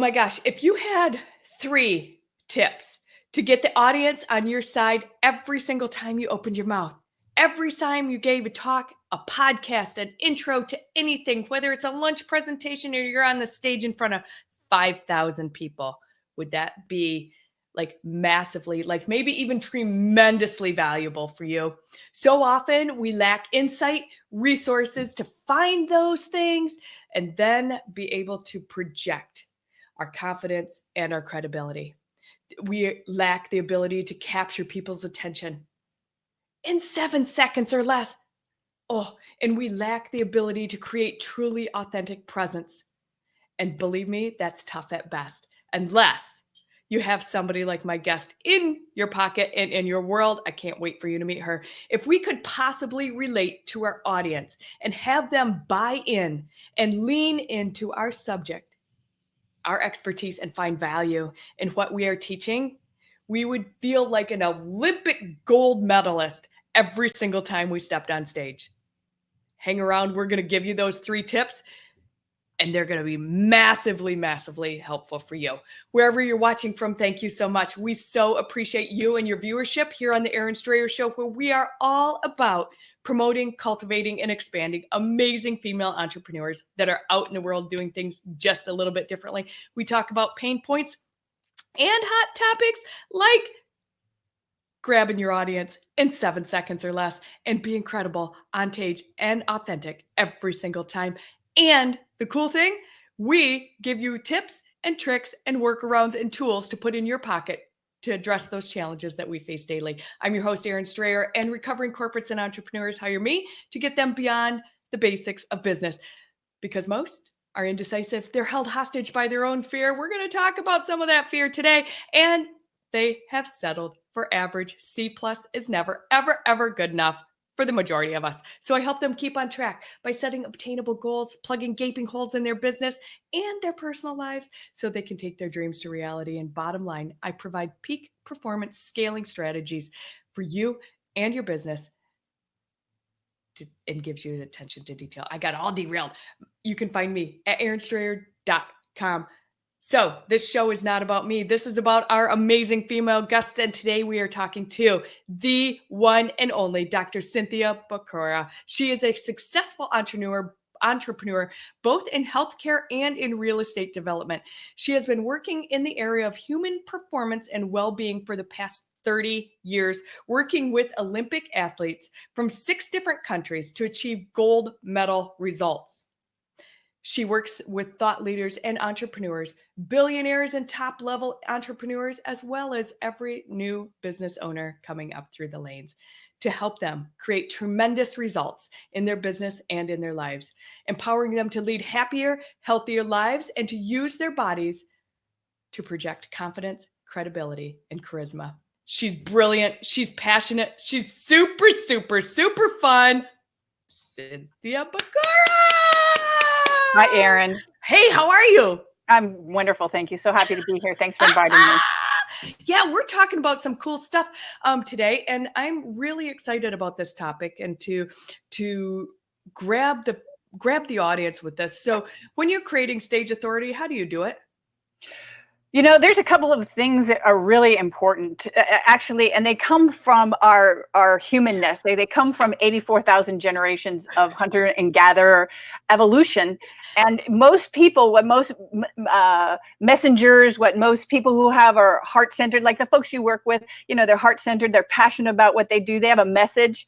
my gosh, if you had 3 tips to get the audience on your side every single time you opened your mouth, every time you gave a talk, a podcast, an intro to anything, whether it's a lunch presentation or you're on the stage in front of 5,000 people, would that be like massively, like maybe even tremendously valuable for you? So often we lack insight, resources to find those things, and then be able to project our confidence and our credibility. We lack the ability to capture people's attention in 7 seconds or less. Oh, and we lack the ability to create truly authentic presence. And believe me, that's tough at best, unless you have somebody like my guest in your pocket and in your world. I can't wait for you to meet her. If we could possibly relate to our audience and have them buy in and lean into our subject, our expertise, and find value in what we are teaching, we would feel like an Olympic gold medalist every single time we stepped on stage. Hang around. We're going to give you those 3 tips, and they're going to be massively, massively helpful for you. Wherever you're watching from, thank you so much. We so appreciate you and your viewership here on the Erin Strayer Show, where we are all about promoting, cultivating, and expanding amazing female entrepreneurs that are out in the world doing things just a little bit differently. We talk about pain points and hot topics like grabbing your audience in 7 seconds or less and be incredible on stage and authentic every single time. And the cool thing, we give you tips and tricks and workarounds and tools to put in your pocket to address those challenges that we face daily. I'm your host, Erin Strayer, and recovering corporates and entrepreneurs hire me to get them beyond the basics of business, because most are indecisive. They're held hostage by their own fear. We're going to talk about some of that fear today, and they have settled for average. C+ is never, ever, ever good enough for the majority of us. So I help them keep on track by setting obtainable goals, plugging gaping holes in their business and their personal lives so they can take their dreams to reality. And bottom line, I provide peak performance scaling strategies for you and your business and gives you attention to detail. I got all derailed. You can find me at erinstrayer.com. So this show is not about me. This is about our amazing female guests. And today we are talking to the one and only Dr. Cynthia Boccara. She is a successful entrepreneur, both in healthcare and in real estate development. She has been working in the area of human performance and well-being for the past 30 years, working with Olympic athletes from 6 different countries to achieve gold medal results. She works with thought leaders and entrepreneurs, billionaires and top-level entrepreneurs, as well as every new business owner coming up through the lanes to help them create tremendous results in their business and in their lives, empowering them to lead happier, healthier lives and to use their bodies to project confidence, credibility, and charisma. She's brilliant. She's passionate. She's super, super, super fun. Cynthia Boccara. Hi, Erin. Hey, how are you? I'm wonderful. Thank you. So happy to be here. Thanks for inviting me. Yeah, we're talking about some cool stuff today, and I'm really excited about this topic and to grab the audience with this. So, when you're creating stage authority, how do you do it? You know, there's a couple of things that are really important, actually, and they come from our humanness. They come from 84,000 generations of hunter and gatherer evolution. And most people, what most messengers, what most people who have are heart-centered, like the folks you work with, you know, they're heart-centered, they're passionate about what they do, they have a message.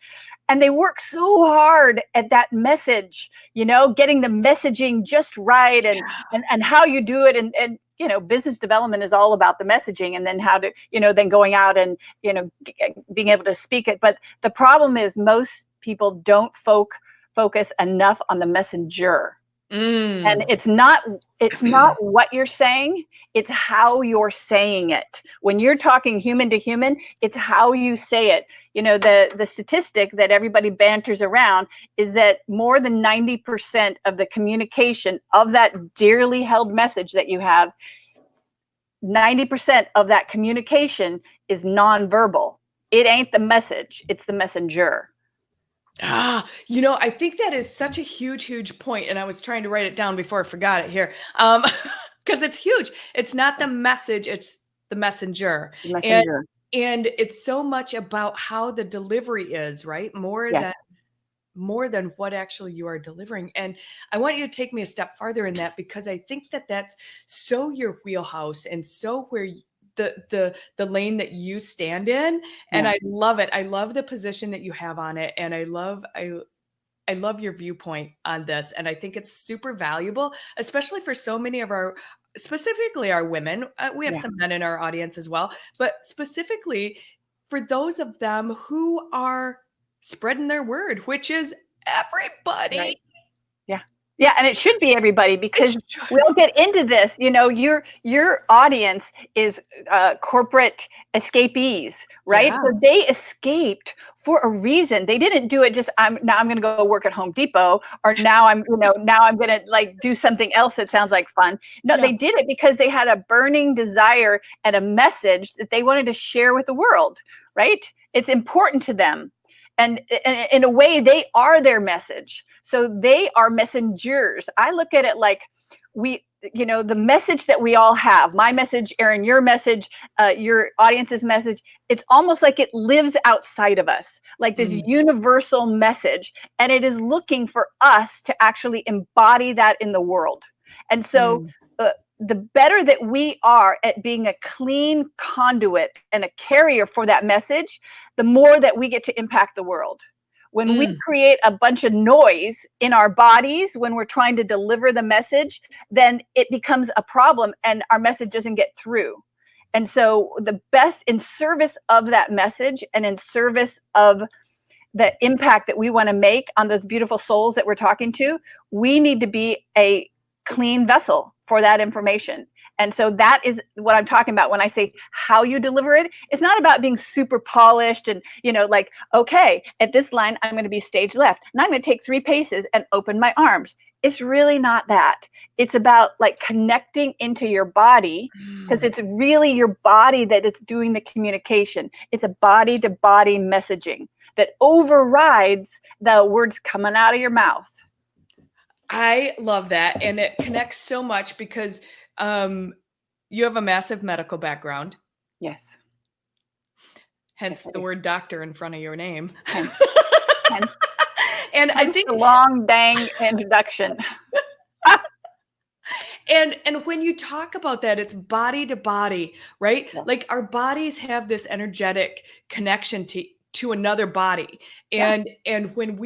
And they work so hard at that message, you know, getting the messaging just right and how you do it. And you know, business development is all about the messaging and then how to, you know, then going out and, you know, being able to speak it. But the problem is most people don't focus enough on the messenger. And it's not what you're saying, it's how you're saying it. When you're talking human to human, it's how you say it. You know, the statistic that everybody banters around is that more than 90% of the communication of that dearly held message that you have, 90% of that communication is nonverbal. It ain't the message, it's the messenger. You know, I think that is such a huge, huge point, and I was trying to write it down before I forgot it here. Because it's huge. It's not the message, it's the messenger. The messenger. And it's so much about how the delivery is, right? Yes. More than what actually you are delivering. And I want you to take me a step farther in that, because I think that that's so your wheelhouse and so where the lane that you stand in. And Yeah. I love it. I love the position that you have on it. And I love your viewpoint on this. And I think it's super valuable, especially for so many of specifically our women. We have some men in our audience as well, but specifically for those of them who are spreading their word, which is everybody. Right. Yeah. Yeah. And it should be everybody, because we'll get into this. Your audience is corporate escapees, right? Yeah. So they escaped for a reason. They didn't do it just, I'm going to go work at Home Depot, or now I'm going to like do something else that sounds like fun. No, they did it because they had a burning desire and a message that they wanted to share with the world, right? It's important to them. And in a way, they are their message. So they are messengers. I look at it like the message that we all have, my message, Erin, your message, your audience's message, it's almost like it lives outside of us, like this universal message. And it is looking for us to actually embody that in the world. And so the better that we are at being a clean conduit and a carrier for that message, the more that we get to impact the world. When we create a bunch of noise in our bodies, when we're trying to deliver the message, then it becomes a problem and our message doesn't get through. And so the best in service of that message and in service of the impact that we want to make on those beautiful souls that we're talking to, we need to be a clean vessel for that information. And so that is what I'm talking about when I say how you deliver it. It's not about being super polished and, like, okay, at this line, I'm going to be stage left and I'm going to take 3 paces and open my arms. It's really not that. It's about like connecting into your body, because it's really your body that is doing the communication. It's a body to body messaging that overrides the words coming out of your mouth. I love that. And it connects so much because you have a massive medical background. Yes. Hence the word doctor in front of your name. Hence. And I think a long dang introduction. And when you talk about that, it's body to body, right? Yeah. Like our bodies have this energetic connection to another body. And when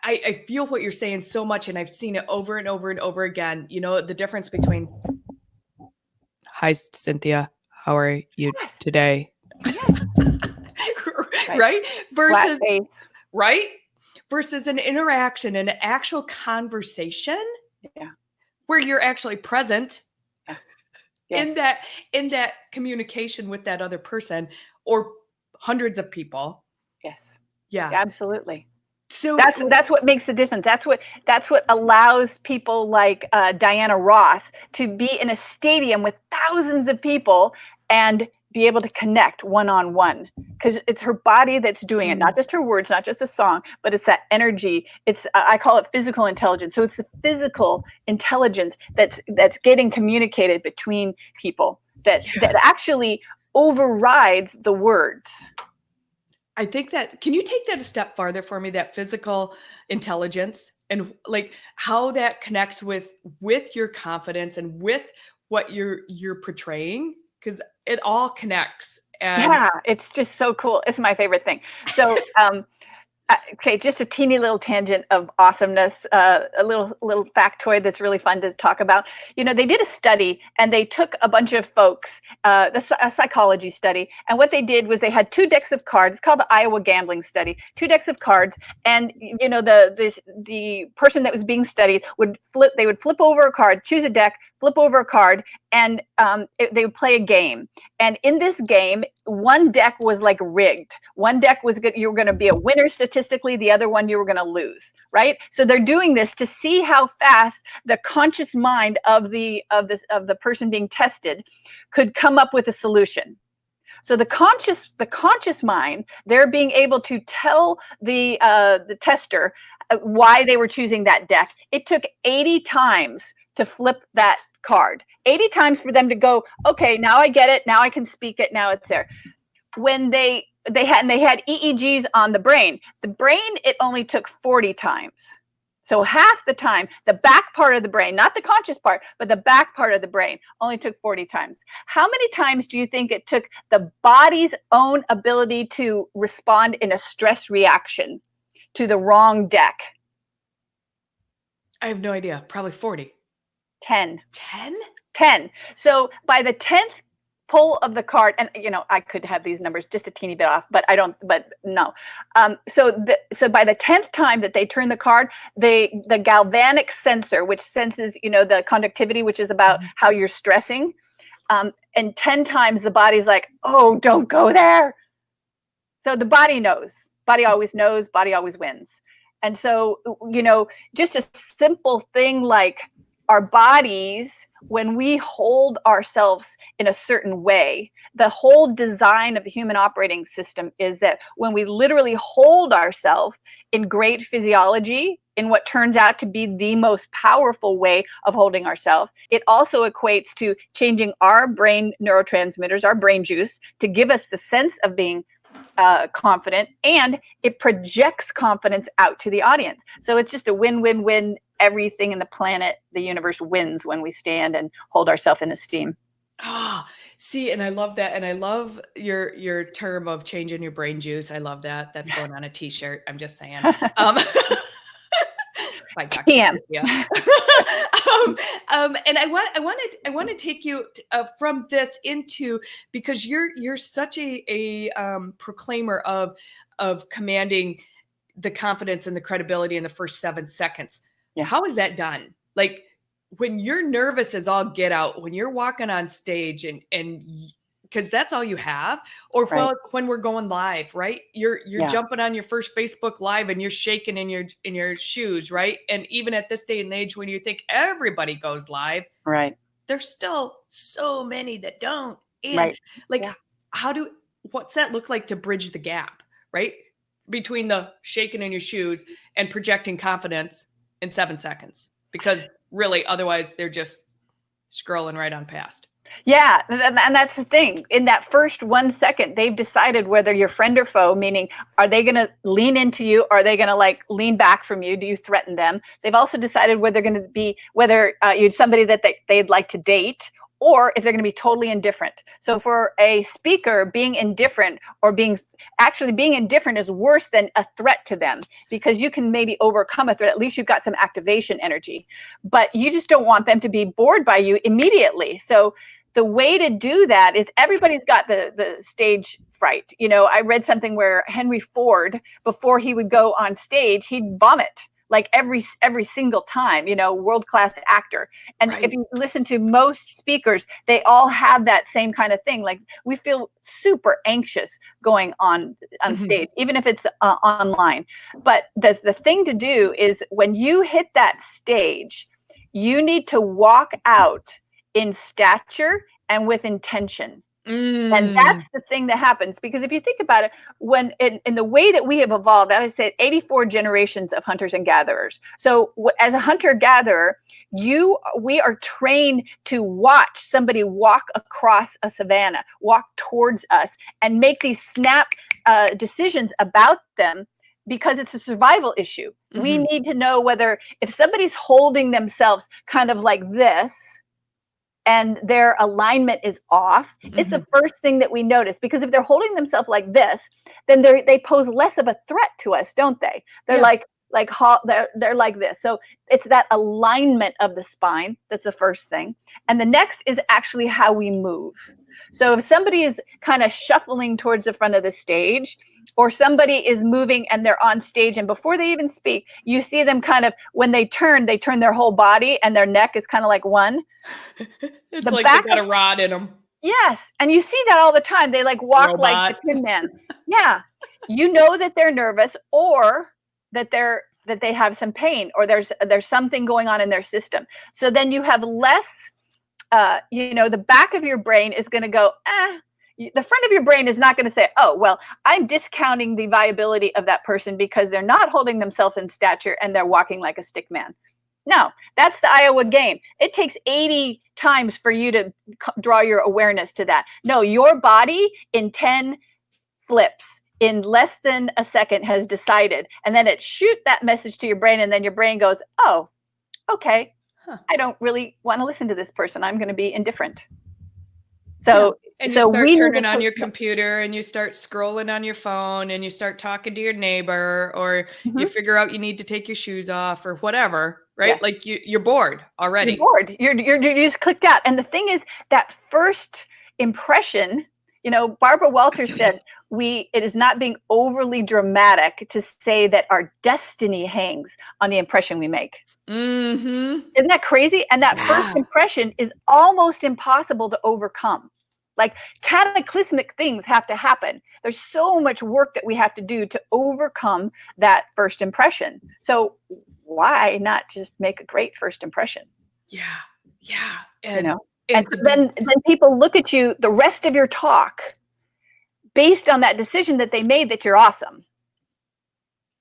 I feel what you're saying so much, and I've seen it over and over and over again. The difference between, hi, Cynthia, how are you today? Yes. Right? Versus an interaction, an actual conversation where you're actually present in that communication with that other person or hundreds of people. Yes. Yeah. Absolutely. So that's what makes the difference. That's what allows people like Diana Ross to be in a stadium with thousands of people and be able to connect one-on-one, because it's her body that's doing it, not just her words, not just a song, but it's that energy. It's I call it physical intelligence. So it's the physical intelligence that's getting communicated between people that actually overrides the words. I think that, can you take that a step farther for me, that physical intelligence and like how that connects with your confidence and with what you're portraying? Because it all connects. And it's just so cool. It's my favorite thing. So, okay, just a teeny little tangent of awesomeness, a little factoid that's really fun to talk about. They did a study and they took a bunch of folks, a psychology study, and what they did was they had 2 decks of cards. It's called the Iowa gambling study. 2 decks of cards, and the person that was being studied would flip over a card, choose a deck, flip over a card, and they would play a game. And in this game, one deck was like rigged. One deck was good. You were going to be a winner statistically. The other one you were going to lose, right? So they're doing this to see how fast the conscious mind of the person being tested could come up with a solution. So the conscious mind, they're being able to tell the tester why they were choosing that deck. It took 80 times to flip that card. 80 times for them to go, okay, now I get it. Now I can speak it. Now it's there. When they had EEGs on the brain, it only took 40 times. So half the time, the back part of the brain, not the conscious part, but the back part of the brain only took 40 times. How many times do you think it took the body's own ability to respond in a stress reaction to the wrong deck? I have no idea. Probably 40. 10. 10? 10. So by the 10th pull of the card, and I could have these numbers just a teeny bit off, but I don't, but no. So by the 10th time that they turn the card, the galvanic sensor, which senses, the conductivity, which is about how you're stressing, and 10 times the body's like, oh, don't go there. So the body knows. Body always knows. Body always wins. And so, just a simple thing like our bodies, when we hold ourselves in a certain way, the whole design of the human operating system is that when we literally hold ourselves in great physiology, in what turns out to be the most powerful way of holding ourselves, it also equates to changing our brain neurotransmitters, our brain juice, to give us the sense of being confident, and it projects confidence out to the audience. So it's just a win-win-win. Everything in the planet, the universe wins when we stand and hold ourselves in esteem. See, and I love that. And I love your term of changing your brain juice. I love that. That's going on a t-shirt. I'm just saying. By Dr. Cynthia. And I want to take you from this into, because you're such a proclaimer of commanding the confidence and the credibility in the first 7 seconds. Yeah. How is that done? Like when you're nervous as all get out, when you're walking on stage and because that's all you have, or right. when we're going live, right? You're jumping on your first Facebook Live and you're shaking in your shoes, right? And even at this day and age, when you think everybody goes live, right? There's still so many that don't. And right. What's that look like to bridge the gap, right? Between the shaking in your shoes and projecting confidence in 7 seconds, because really, otherwise they're just scrolling right on past. Yeah, and that's the thing. In that first 1 second, they've decided whether you're friend or foe, meaning are they going to lean into you? Are they going to lean back from you? Do you threaten them? They've also decided whether you're somebody that they'd like to date, or if they're going to be totally indifferent. So for a speaker, being indifferent or being indifferent is worse than a threat to them, because you can maybe overcome a threat. At least you've got some activation energy, but you just don't want them to be bored by you immediately. So the way to do that is everybody's got the stage fright. I read something where Henry Ford, before he would go on stage, he'd vomit like every single time, world-class actor. And if you listen to most speakers, they all have that same kind of thing. Like we feel super anxious going on stage, even if it's online. But the thing to do is when you hit that stage, you need to walk out in stature and with intention. And that's the thing that happens, because if you think about it, when in the way that we have evolved, I would say 84 generations of hunters and gatherers. So as a hunter-gatherer, we are trained to watch somebody walk across a savanna, walk towards us, and make these snap decisions about them, because it's a survival issue. We need to know whether, if somebody's holding themselves kind of like this, and their alignment is off, it's the first thing that we notice. Because if they're holding themselves like this, then they pose less of a threat to us, don't they? They're they're like this. So it's that alignment of the spine. That's the first thing. And the next is actually how we move. So if somebody is kind of shuffling towards the front of the stage, or somebody is moving and they're on stage, and before they even speak, you see them kind of, when they turn their whole body, and their neck is kind of like one. It's like they got a rod in them. Yes. And you see that all the time. They walk Robot. Like the Tin Man. Yeah. You know that they're nervous, or that they have some pain, or there's something going on in their system. So then you have less, the back of your brain is going to go, the front of your brain is not going to say, oh, well, I'm discounting the viability of that person because they're not holding themselves in stature and they're walking like a stick man. No, that's the Iowa game. It takes 80 times for you to draw your awareness to that. No, your body in 10 flips in less than a second has decided, and then it shoot that message to your brain, and then your brain goes, oh, okay, I don't really want to listen to this person. I'm going to be indifferent. So, and you start we turning on your computer and you start scrolling on your phone and you start talking to your neighbor, or you figure out you need to take your shoes off or whatever, right? Yes. Like you're bored already. You're bored. You just clicked out. And the thing is, that first impression, Barbara Walters said, it is not being overly dramatic to say that our destiny hangs on the impression we make. Mm-hmm. Isn't that crazy? And that first impression is almost impossible to overcome. Like, cataclysmic things have to happen. There's so much work that we have to do to overcome that first impression. So why not just make a great first impression? Yeah. And then people look at you the rest of your talk based on that decision that they made that you're awesome.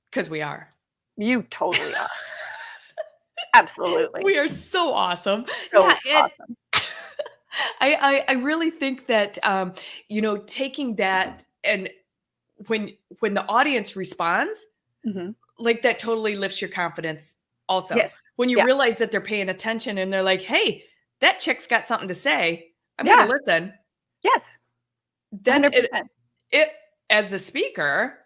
Because we are. You totally are. Absolutely. We are so awesome. So awesome. I really think that, taking that, and when the audience responds, like, that totally lifts your confidence also. Yes. When you realize that they're paying attention and they're like, hey, that chick's got something to say. I'm going to listen. Yes. Then it, as the speaker,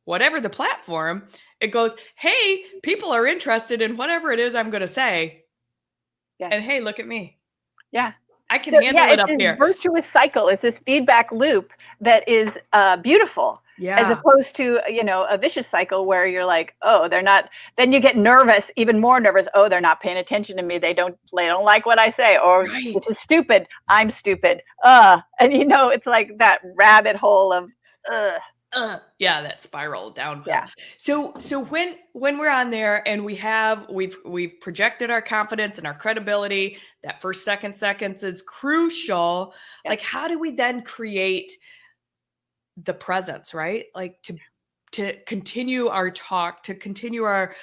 whatever the platform, it goes, hey, people are interested in whatever it is I'm going to say. Yes. And hey, look at me. Yeah. I can handle it up here. It's this virtuous cycle. It's this feedback loop that is beautiful. Yeah. As opposed to, a vicious cycle where you're like, oh, they're not, then you get nervous, even more nervous. Oh, they're not paying attention to me. They don't like what I say, or which is stupid. I'm stupid. And it's like that rabbit hole of, that spiral down. Yeah. So when we're on there and we've projected our confidence and our credibility, that first seconds is crucial. Yes. Like, how do we then create the presence, right? Like to continue our talk, to continue our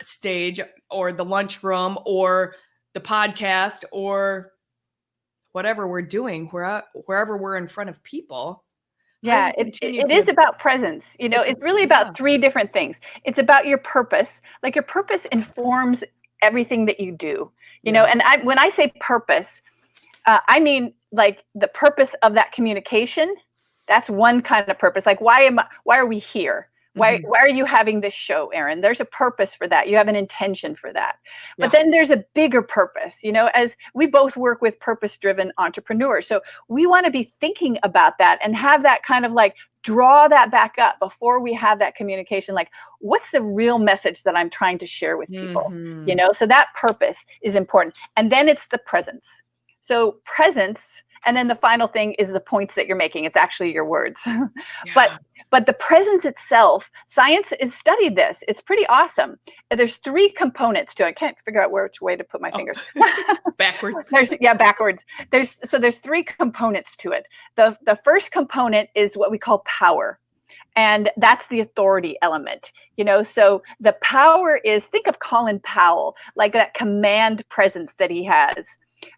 stage, or the lunchroom, or the podcast, or whatever we're doing, wherever we're in front of people. Yeah, it is about presence. It's really about three different things. It's about your purpose. Like, your purpose informs everything that you do. And when I say purpose, I mean, like, the purpose of that communication. That's one kind of purpose. Like, why are we here? Why are you having this show, Erin? There's a purpose for that. You have an intention for that. But then there's a bigger purpose, as we both work with purpose-driven entrepreneurs. So we want to be thinking about that and have that kind of like draw that back up before we have that communication. Like, what's the real message that I'm trying to share with people? So that purpose is important. And then it's the presence. So presence. And then the final thing is the points that you're making. It's actually your words. But the presence itself, science has studied this. It's pretty awesome. There's three components to it. I can't figure out which way to put my fingers. Backwards. Backwards. There's three components to it. The first component is what we call power. And that's the authority element, so the power is, think of Colin Powell, like that command presence that he has.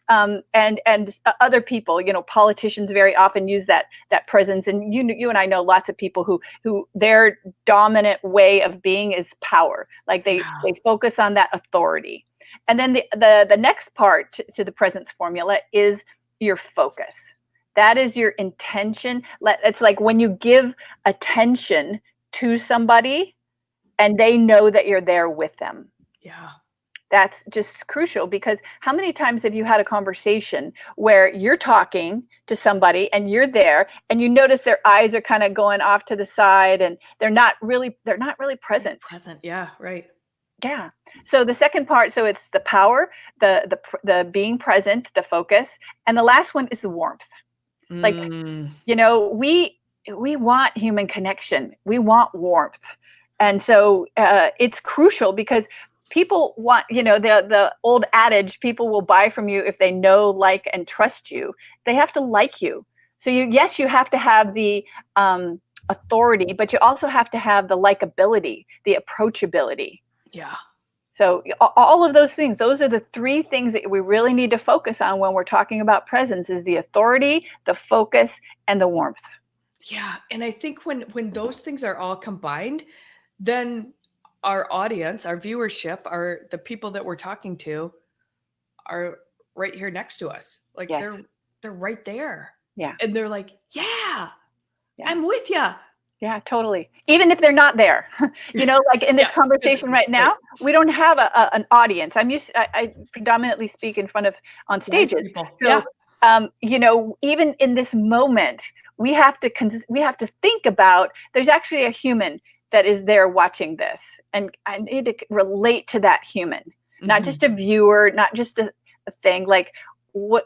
And other people, politicians very often use that presence. And you and I know lots of people who their dominant way of being is power. Like they focus on that authority. And then the next part to the presence formula is your focus. That is your intention. It's like when you give attention to somebody and they know that you're there with them. Yeah. That's just crucial, because how many times have you had a conversation where you're talking to somebody and you're there and you notice their eyes are kind of going off to the side and they're not really present. Yeah, right. Yeah. So the second part, so it's the power, the being present, the focus, and the last one is the warmth. Like, we want human connection. We want warmth. And so it's crucial, because people want, the old adage, people will buy from you if they know, like, and trust you. They have to like you. So you have to have the authority, but you also have to have the likability, the approachability. Yeah. So all of those things, those are the three things that we really need to focus on when we're talking about presence: is the authority, the focus, and the warmth. Yeah, and I think when those things are all combined, then our audience, our viewership, the people that we're talking to are right here next to us. Like Yes. they're right there. Yeah. And they're like, "Yeah, Yeah. I'm with you." Yeah, totally. Even if they're not there, like in this Yeah, conversation physically, right right. now, we don't have an audience. I predominantly speak in front of on Live stages. people. So, Yeah. even in this moment, we have to think about there's actually a human that is there watching this, and I need to relate to that human, not just a viewer, not just a thing. Like,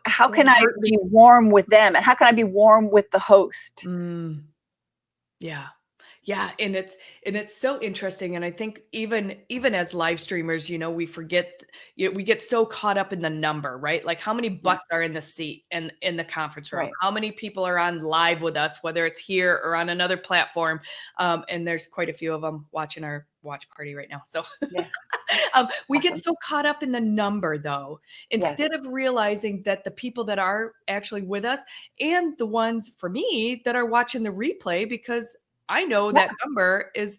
how can I be warm with them, and how can I be warm with the host? Mm. Yeah. Yeah, and it's so interesting, and I think even as live streamers, we forget, we get so caught up in the number, right? Like how many Yeah, butts are in the seat and in the conference room? right. How many people are on live with us, whether it's here or on another platform? And there's quite a few of them watching our watch party right now. So Yeah. we Awesome. get so caught up in the number, though, Yes. instead of realizing that the people that are actually with us, and the ones for me that are watching the replay, because I know that number is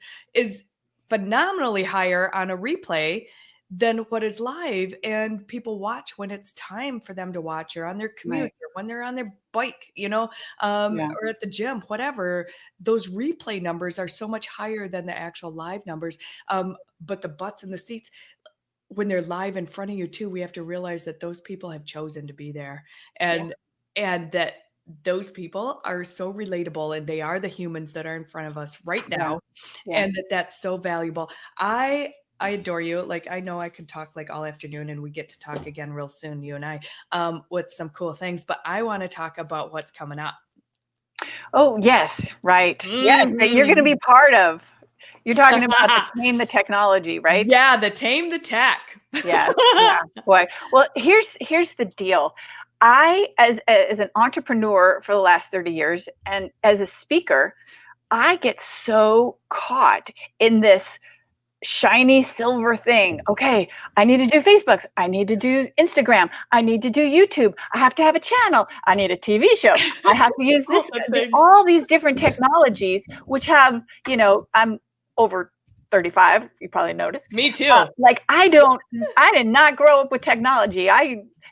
phenomenally higher on a replay than what is live, and people watch when it's time for them to watch, or on their commute, Right. or when they're on their bike, Yeah. or at the gym, whatever. Those replay numbers are so much higher than the actual live numbers. But the butts in the seats, when they're live in front of you too, we have to realize that those people have chosen to be there, Yeah. and that those people are so relatable, and they are the humans that are in front of us right Yeah. now, Yeah. and that's so valuable. I adore you. Like, I know I could talk like all afternoon, and we get to talk again real soon, you and I, with some cool things, but I want to talk about what's coming up. Oh, yes. Right. Yes. That you're going to be Mhm. part of. You're talking about the Tame the Technology, right? Yeah, the Tame the Tech. Yeah. Yeah. Boy. Well, here's the deal. I, as an entrepreneur for the last 30 years, and as a speaker, I get so caught in this shiny silver thing. Okay, I need to do Facebooks. I need to do Instagram. I need to do YouTube. I have to have a channel. I need a TV show. I have to use All this, the things. all these different technologies, which have, I'm over 35. You probably noticed. Me too. Like I did not grow up with technology.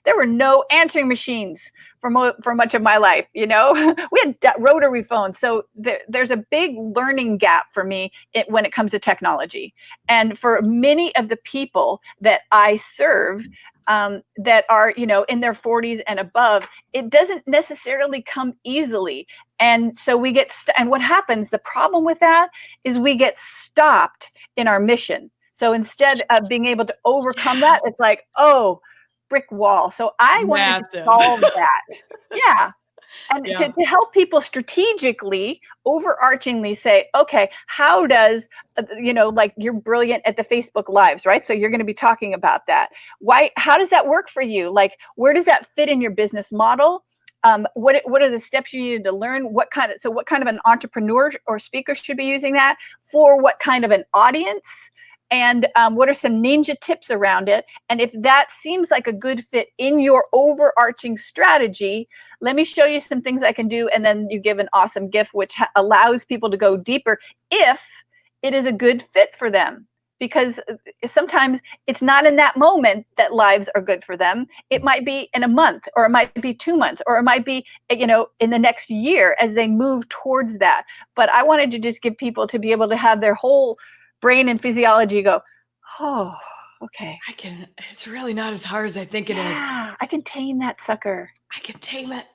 There were no answering machines for much of my life. We had rotary phones, so there's a big learning gap for me when it comes to technology. And for many of the people that I serve, that are in their 40s and above, it doesn't necessarily come easily. And so we get and what happens, the problem with that is we get stopped in our mission. So instead of being able to overcome that, it's like, oh, brick wall. So I wanted to Massive. solve that. Yeah. And Yeah. to help people strategically, overarchingly say, okay, how does, like you're brilliant at the Facebook Lives, right? So you're going to be talking about that. How does that work for you? Like, where does that fit in your business model? What are the steps you needed to learn? What kind of an entrepreneur or speaker should be using that for? What kind of an audience? And what are some ninja tips around it? And if that seems like a good fit in your overarching strategy, let me show you some things I can do. And then you give an awesome gift, which allows people to go deeper if it is a good fit for them. Because sometimes it's not in that moment that lives are good for them. It might be in a month, or it might be 2 months, or it might be, in the next year as they move towards that. But I wanted to just give people to be able to have their whole brain and physiology go, oh, okay. It's really not as hard as I think it is. Yeah, I can tame that sucker. I can tame it.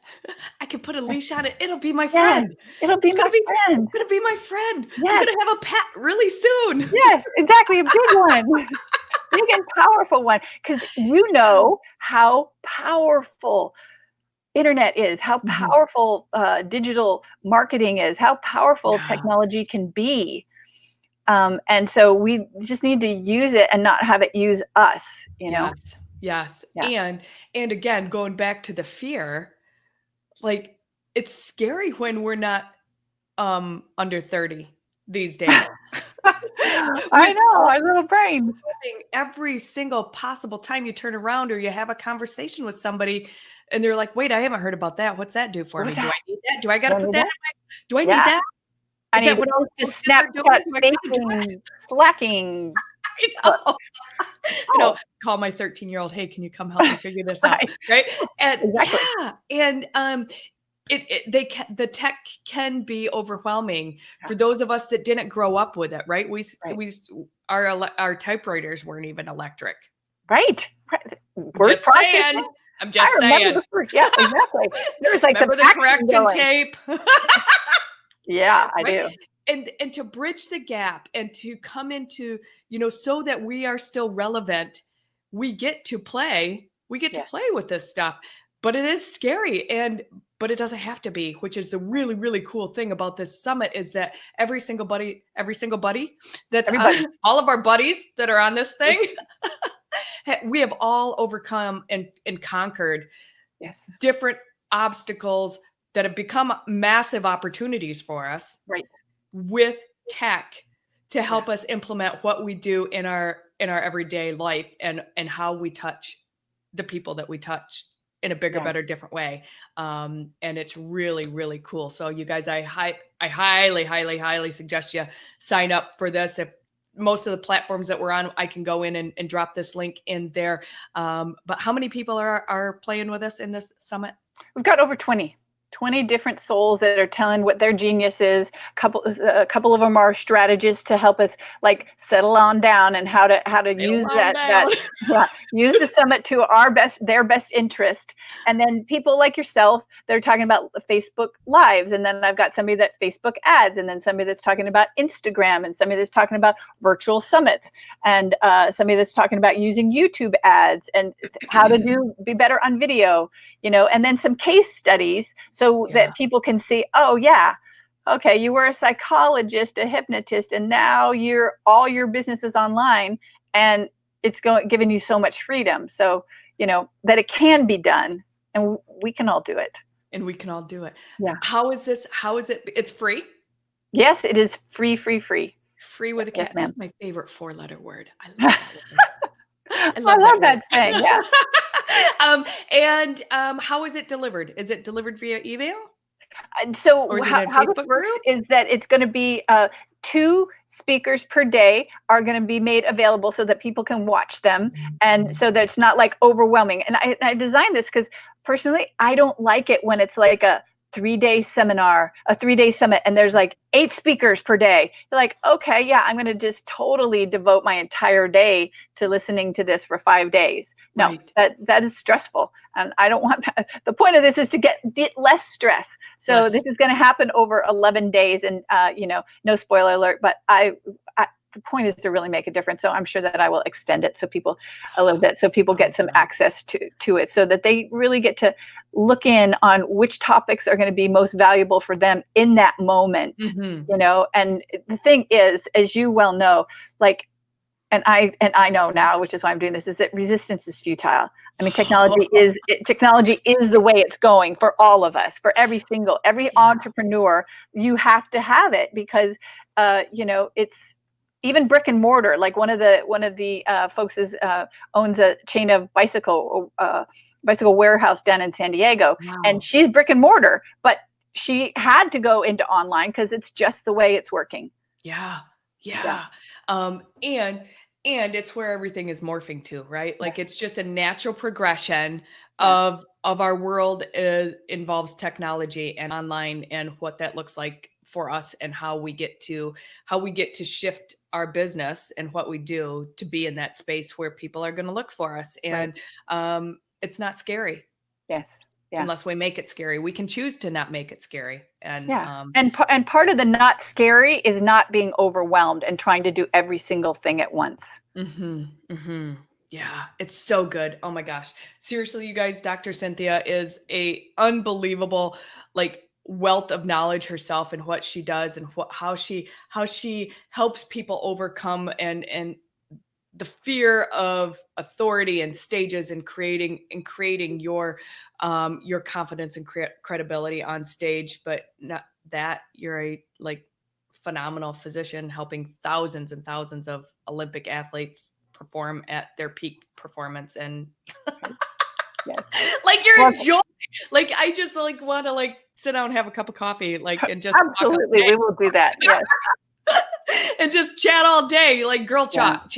I can put a leash on it. It'll be my Yes, friend. it'll be It's my friend. gonna be my friend. I'm Yes, gonna have a pet really soon. yes, exactly. A big one. Big and powerful one. Because how powerful internet is, how powerful digital marketing is, how powerful Yeah. technology can be. And so we just need to use it and not have it use us, Yes. Yes. Yeah. And again, going back to the fear, like, it's scary when we're not under 30 these days. I know, our little brains. Every single possible time you turn around or you have a conversation with somebody and they're like, wait, I haven't heard about that. What's that do for me? What's Do I that? need that? Do I got Do to I put need that that? in do I need Yeah. that? I Is that need what to all post the to coaches are doing? Snapchat, Do I gotta do it? baking, slacking. I But, know. oh, Call my 13-year-old, hey, can you come help me figure this out? right. Right. And Exactly. yeah. And the tech can be overwhelming Yeah. for those of us that didn't grow up with it, right? Right. Our typewriters weren't even electric. Right. I'm Word just saying. processing. I'm I just remember saying. the first, yeah, exactly. There was like the Remember the faxing correction going. tape? Yeah, I Right? do. And to bridge the gap and to come into, so that we are still relevant, we get to play Yes. with this stuff. But it is scary but it doesn't have to be, which is the really, really cool thing about this summit is that every single buddy that's Everybody. all of our buddies that are on this thing, we have all overcome and conquered Yes. different obstacles that have become massive opportunities for us Right. with tech to Yeah. help us implement what we do in our everyday life and how we touch the people that we touch in a bigger, Yeah. better, different way. And it's really, really cool. So you guys, I highly, highly, highly suggest you sign up for this. If most of the platforms that we're on, I can go in and drop this link in there. But how many people are playing with us in this summit? We've got over 20 different souls that are telling what their genius is. A couple of them are strategists to help us like settle on down and how to use that yeah, use the summit to their best interest. And then people like yourself, they're talking about Facebook lives. And then I've got somebody that Facebook ads, and then somebody that's talking about Instagram, and somebody that's talking about virtual summits, and somebody that's talking about using YouTube ads and how to be better on video, and then some case studies so that people can see, oh yeah, okay, you were a psychologist, a hypnotist, and now all your business is online, and it's giving you so much freedom. So, that it can be done, and we can all do it. Yeah. How is it? It's free? Yes, it is free, free, free. Free with a Yes, cat. ma'am. That's my favorite 4-letter word. I love that word. I love love that saying. Yeah. And how is it delivered? Is it delivered via email? So Or is it how a this Facebook works group? is that it's going to be 2 speakers per day are going to be made available so that people can watch them, and so that it's not like overwhelming. And I designed this because personally, I don't like it when it's like a 3-day seminar, a 3-day summit, and there's like 8 speakers per day. You're like, okay, yeah, I'm going to just totally devote my entire day to listening to this for 5 days. No, Right. that is stressful, and I don't want that. The point of this is to get less stress. So this is going to happen over 11 days, and no spoiler alert, but the point is to really make a difference. So I'm sure that I will extend it so people get some access to it, so that they really get to look in on which topics are going to be most valuable for them in that moment. And the thing is, as you well know, like, and I know now, which is why I'm doing this, is that resistance is futile. I mean, technology is the way it's going for all of us, for every entrepreneur. You have to have it because, it's even brick and mortar. Like one of the folks owns a chain of bicycle warehouse down in San Diego, and she's brick and mortar, but she had to go into online because it's just the way it's working. Yeah. And it's where everything is morphing to, right? Like it's just a natural progression of our world involves technology and online, and what that looks like for us, and how we get to shift our business and what we do to be in that space where people are going to look for us. And it's not scary. Yes. Yeah. Unless we make it scary. We can choose to not make it scary. And and part of the not scary is not being overwhelmed and trying to do every single thing at once. Yeah, it's so good. Oh my gosh. Seriously, you guys, Dr. Cynthia is a unbelievable wealth of knowledge herself, and what she does, and how she helps people overcome and the fear of authority and stages, and creating your confidence and credibility on stage. But not that you're a phenomenal physician helping thousands and thousands of Olympic athletes perform at their peak performance. And Yes. like you're enjoying, like I just like want to like sit down and have a cup of coffee, like, and just absolutely, we will do that. Yes. and just chat all day, like girl chat,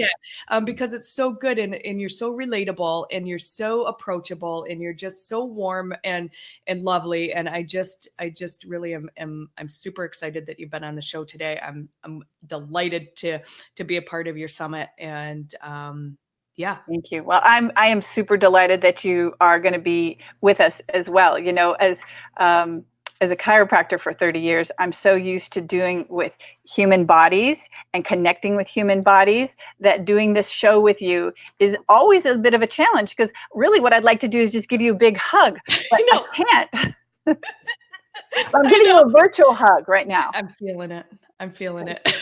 because it's so good, and you're so relatable, and you're so approachable, and you're just so warm and lovely. And I just really am I'm super excited that you've been on the show today. I'm delighted to be a part of your summit. And yeah. Thank you. Well, I am super delighted that you are going to be with us as well. You know, as a chiropractor for 30 years, I'm so used to doing with human bodies and connecting with human bodies that doing this show with you is always a bit of a challenge, because really what I'd like to do is just give you a big hug, but I can't. I'm giving you a virtual hug right now. I'm feeling it. I'm feeling it.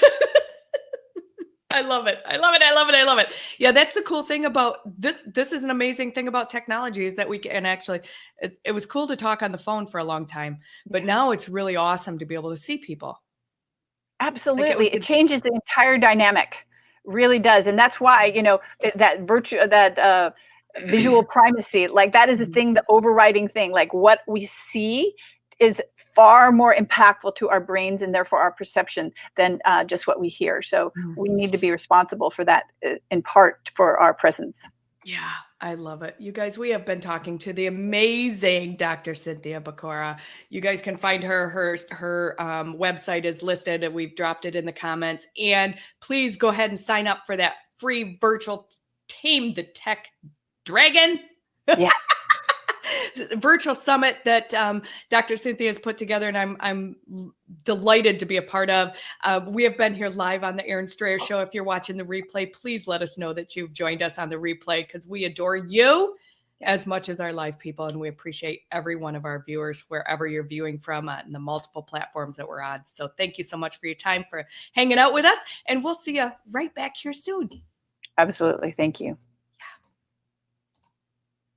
I love it. I love it. I love it. I love it. Yeah, that's the cool thing about this. This is an amazing thing about technology, is that we can actually, it was cool to talk on the phone for a long time, but now it's really awesome to be able to see people. Absolutely. It changes the entire dynamic, really does. And that's why, you know, that visual primacy, like that is the thing, the overriding thing, like what we see is far more impactful to our brains and therefore our perception than just what we hear. So we need to be responsible for that, in part for our presence. Yeah, I love it. You guys, we have been talking to the amazing Dr. Cynthia Boccara. You guys can find her. Her website is listed, and we've dropped it in the comments. And please go ahead and sign up for that free virtual Tame the Tech Dragon. Yeah. Virtual summit that Dr. Cynthia has put together, and I'm delighted to be a part of. We have been here live on the Aaron Strayer Show. If you're watching the replay, please let us know that you've joined us on the replay, because we adore you as much as our live people, and we appreciate every one of our viewers wherever you're viewing from, and the multiple platforms that we're on. So thank you so much for your time, for hanging out with us, and we'll see you right back here soon. Absolutely. Thank you.